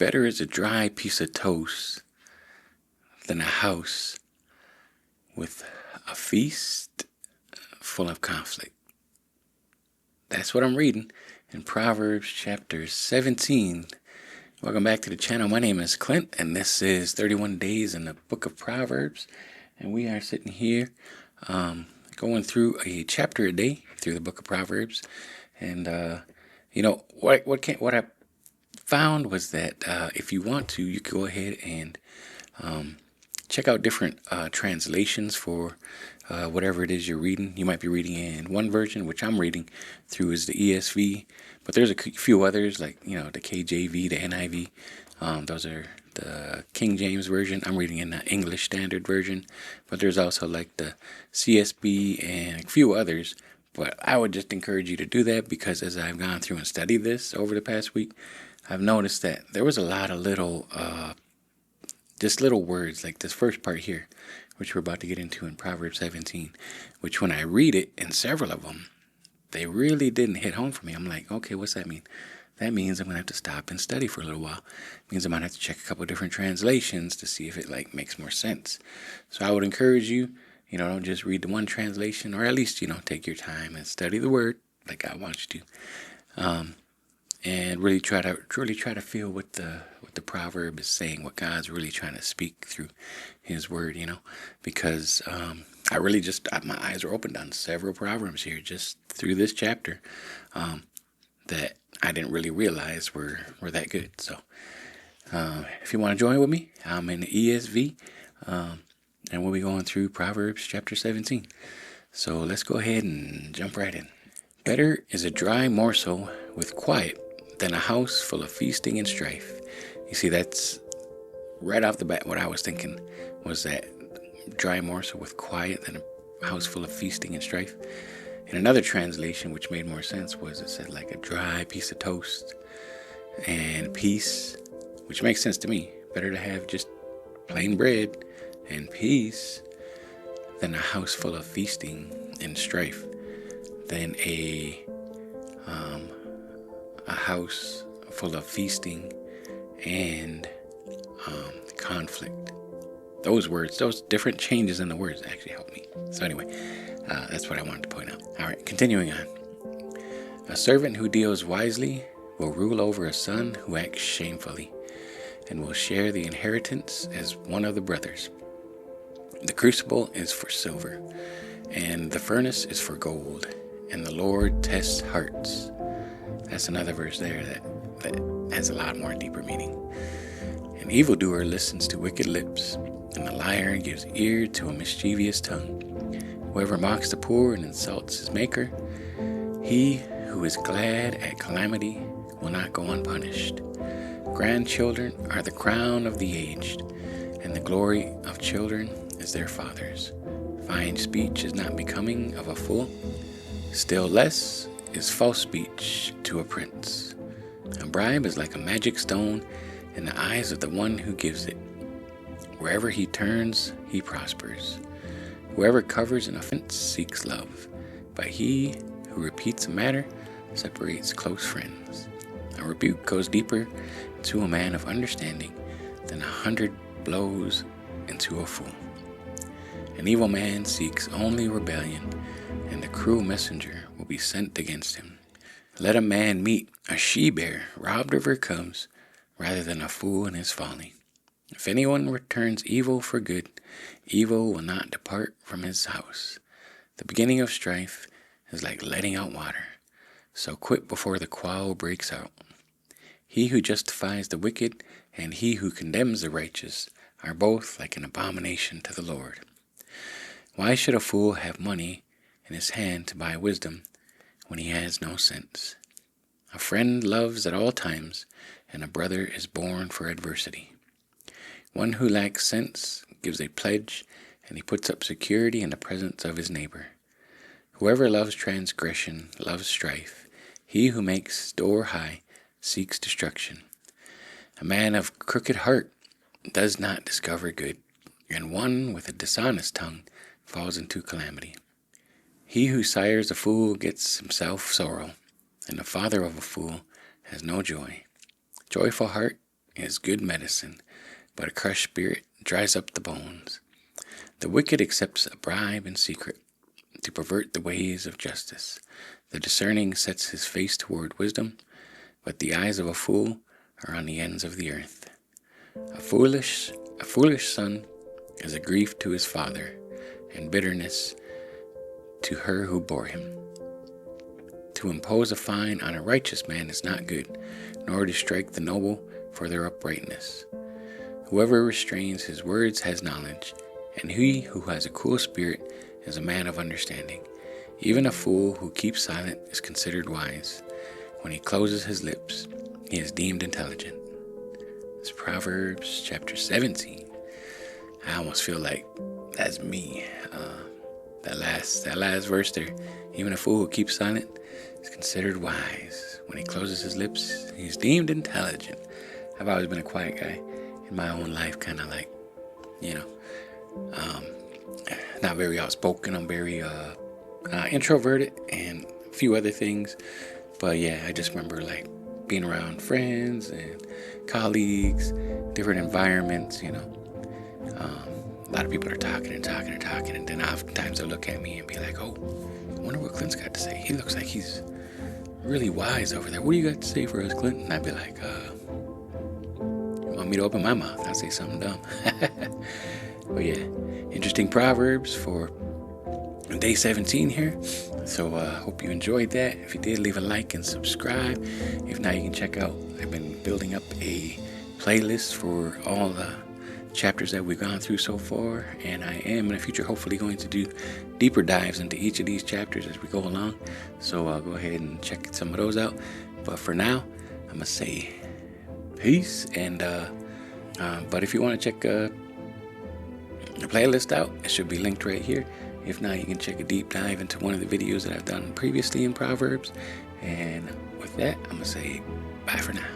Better is a dry piece of toast than a house with a feast full of conflict. That's what I'm reading in Proverbs chapter 17. Welcome back to the channel. My name is Clint, and this is 31 Days in the Book of Proverbs. And we are sitting here going through a chapter a day through the Book of Proverbs. And, what I found was that if you want to, you can go ahead and check out different translations for whatever it is you're reading. You might be reading in one version, which I'm reading through is the ESV, but there's a few others like, the KJV, the NIV. Those are the King James Version. I'm reading in the English Standard Version, but there's also like the CSB and a few others. But I would just encourage you to do that because as I've gone through and studied this over the past week, I've noticed that there was a lot of little words like this first part here, which we're about to get into in Proverbs 17, which when I read it in several of them, they really didn't hit home for me. I'm like, okay, what's that mean? That means I'm going to have to stop and study for a little while. It means I might have to check a couple of different translations to see if it makes more sense. So I would encourage you, don't just read the one translation, or at least, take your time and study the word like I want you to. And really try to feel what the proverb is saying, what God's really trying to speak through his word, because I really my eyes are opened on several proverbs here just through this chapter that I didn't really realize were that good. So if you want to join with me, I'm in the ESV, and we'll be going through Proverbs chapter 17. So let's go ahead and jump right in. Better is a dry morsel with quiet than a house full of feasting and strife. You see, that's right off the bat what I was thinking was that dry morsel with quiet than a house full of feasting and strife. In another translation, which made more sense, was it said like a dry piece of toast and peace, which makes sense to me. Better to have just plain bread and peace than a house full of feasting and strife, than a house full of feasting and conflict. Those different changes in the words actually help me. So anyway, that's what I wanted to point out. All right, continuing on. A servant who deals wisely will rule over a son who acts shamefully, and will share the inheritance as one of the brothers. The crucible is for silver, and the furnace is for gold, and the Lord tests hearts. That's another verse there that has a lot more deeper meaning. An evildoer listens to wicked lips, and the liar gives ear to a mischievous tongue. Whoever mocks the poor and insults his maker, he who is glad at calamity will not go unpunished. Grandchildren are the crown of the aged, and the glory of children is their fathers. Fine speech is not becoming of a fool, still less is false speech to a prince. A bribe is like a magic stone in the eyes of the one who gives it. Wherever he turns, he prospers. Whoever covers an offense seeks love, but he who repeats a matter separates close friends. A rebuke goes deeper into a man of understanding than 100 blows into a fool. An evil man seeks only rebellion, and the cruel messenger will be sent against him. Let a man meet a she-bear robbed of her cubs, rather than a fool in his folly. If anyone returns evil for good, evil will not depart from his house. The beginning of strife is like letting out water, so quit before the quarrel breaks out. He who justifies the wicked and he who condemns the righteous are both like an abomination to the Lord. Why should a fool have money in his hand to buy wisdom when he has no sense? A friend loves at all times, and a brother is born for adversity. One who lacks sense gives a pledge, and he puts up security in the presence of his neighbor. Whoever loves transgression loves strife. He who makes store high seeks destruction. A man of crooked heart does not discover good, and one with a dishonest tongue falls into calamity. He who sires a fool gets himself sorrow, and the father of a fool has no joy. Joyful heart is good medicine, but a crushed spirit dries up the bones. The wicked accepts a bribe in secret to pervert the ways of justice. The discerning sets his face toward wisdom, but the eyes of a fool are on the ends of the earth. A foolish son is a grief to his father, and bitterness to her who bore him. To impose a fine on a righteous man is not good, nor to strike the noble for their uprightness. Whoever restrains his words has knowledge, and he who has a cool spirit is a man of understanding. Even a fool who keeps silent is considered wise. When he closes his lips, he is deemed intelligent. It's Proverbs chapter 17. I almost feel like that's me. That last verse there. Even a fool who keeps silent is considered wise. When he closes his lips, he's deemed intelligent. I've always been a quiet guy in my own life, kind of like, not very outspoken. I'm very introverted and a few other things. But yeah, I just remember like being around friends and colleagues, different environments, a lot of people are talking, and then oftentimes they'll look at me and be like, oh, I wonder what Clint's got to say. He looks like he's really wise over there. What do you got to say for us, Clint? And I'd be like, you want me to open my mouth? I'll say something dumb. But yeah, interesting Proverbs for day 17 here. So hope you enjoyed that. If you did, leave a like and subscribe. If not, you can check out, I've been building up a playlist for all the chapters that we've gone through so far, and I am in the future hopefully going to do deeper dives into each of these chapters as we go along. So go ahead and check some of those out. But for now, I'm gonna say peace. And but if you want to check the playlist out, it should be linked right here. If not, you can check a deep dive into one of the videos that I've done previously in Proverbs. And with that, I'm gonna say bye for now.